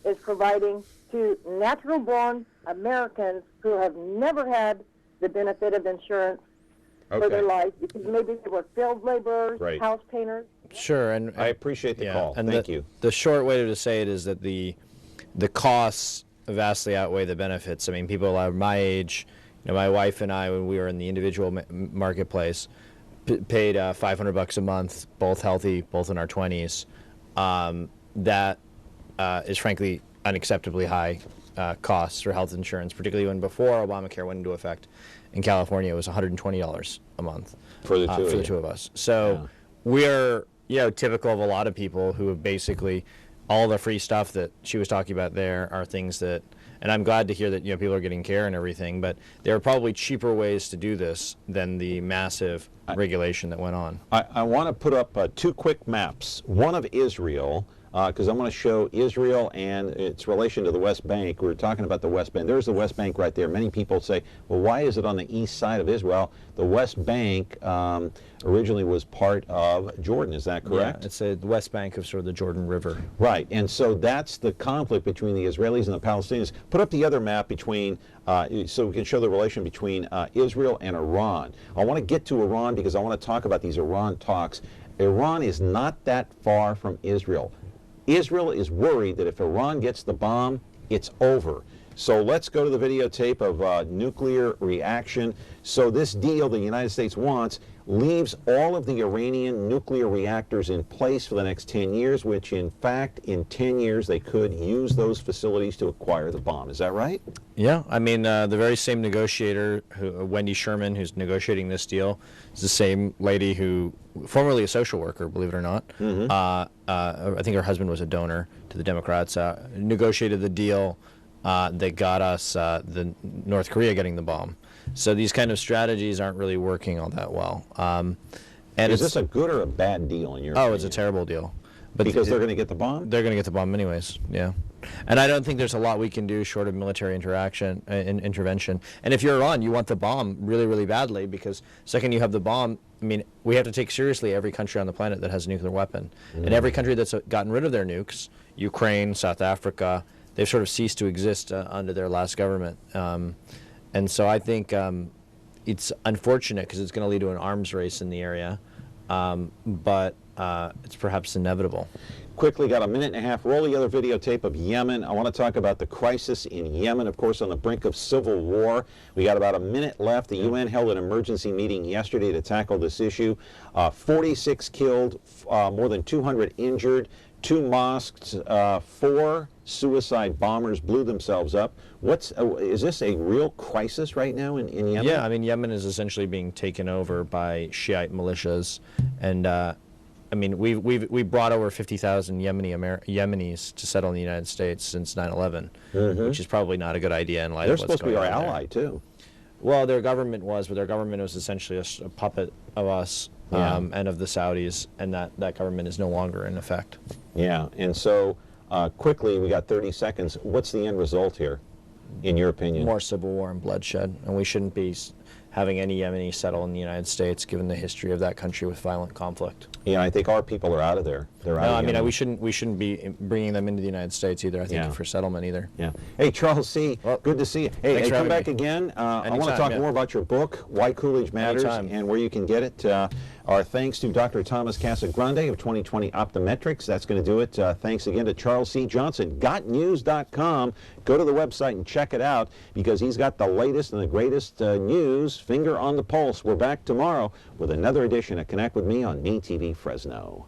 is providing to natural-born Americans who have never had the benefit of insurance for their life because maybe they were field laborers, Right. house painters. Sure, and I appreciate the call. And Thank you. The short way to say it is that the costs vastly outweigh the benefits. I mean, people are my age. You know, my wife and I, when we were in the individual marketplace, paid $500 a month, both healthy, both in our 20s. That is frankly unacceptably high costs for health insurance, particularly when before Obamacare went into effect. In California, it was $120 a month for the two of us. So we're typical of a lot of people who have basically all the free stuff that she was talking about there are things that, and I'm glad to hear that people are getting care and everything, but there are probably cheaper ways to do this than the massive regulation that went on. I want to put up 2 quick maps. One of Israel, because I'm going to show Israel and its relation to the West Bank. We were talking about the West Bank. There's the West Bank right there. Many people say, well, why is it on the east side of Israel? The West Bank originally was part of Jordan. Is that correct? Yeah, it's the West Bank of sort of the Jordan River. Right, and so that's the conflict between the Israelis and the Palestinians. Put up the other map between, so we can show the relation between Israel and Iran. I want to get to Iran because I want to talk about these Iran talks. Iran is not that far from Israel. Israel is worried that if Iran gets the bomb, it's over. So let's go to the videotape of nuclear reaction. So this deal the United States wants leaves all of the Iranian nuclear reactors in place for the next 10 years, which in fact, in 10 years, they could use those facilities to acquire the bomb. Is that right? Yeah, I mean, the very same negotiator, Wendy Sherman, who's negotiating this deal, is the same lady who, formerly a social worker, believe it or not, I think her husband was a donor to the Democrats, negotiated the deal that got us the North Korea getting the bomb. So these kind of strategies aren't really working all that well. And is this a good or a bad deal in your opinion? It's a terrible deal. But because they're going to get the bomb? They're going to get the bomb anyways, yeah. And I don't think there's a lot we can do short of military intervention. And if you're Iran, you want the bomb really, really badly because second you have the bomb, I mean, we have to take seriously every country on the planet that has a nuclear weapon. And every country that's gotten rid of their nukes, Ukraine, South Africa, they've sort of ceased to exist under their last government. And so I think it's unfortunate because it's going to lead to an arms race in the area, but it's perhaps inevitable. Quickly, got a minute and a half. Roll the other videotape of Yemen. I want to talk about the crisis in Yemen, of course, on the brink of civil war. We got about a minute left. The UN held an emergency meeting yesterday to tackle this issue. 46 killed, more than 200 injured, 2 mosques, 4 suicide bombers blew themselves up. Is this a real crisis right now in Yemen? Yeah, I mean, Yemen is essentially being taken over by Shiite militias, and I mean, we brought over 50,000 Yemenis to settle in the United States since 9/11, which is probably not a good idea in light of what's going on. They're supposed to be our ally too. Well, their government was, but their government was essentially a puppet of us and of the Saudis, and that government is no longer in effect. Yeah, and so quickly, we got 30 seconds. What's the end result here, in your opinion? More civil war and bloodshed, and we shouldn't be having any Yemeni settle in the United States, given the history of that country with violent conflict. Yeah, I think our people are out of there. They're out. No, I mean, we shouldn't be bringing them into the United States either. I think for settlement either. Yeah. Hey, Charles C. Well, good to see you. Hey, come back again. I want to talk more about your book, Why Coolidge Matters, and where you can get it. Our thanks to Dr. Thomas Casagrande of 2020 Optometrics. That's going to do it. Thanks again to Charles C. Johnson. GotNews.com. Go to the website and check it out because he's got the latest and the greatest news, finger on the pulse. We're back tomorrow with another edition of Connect with Me on MeTV Fresno.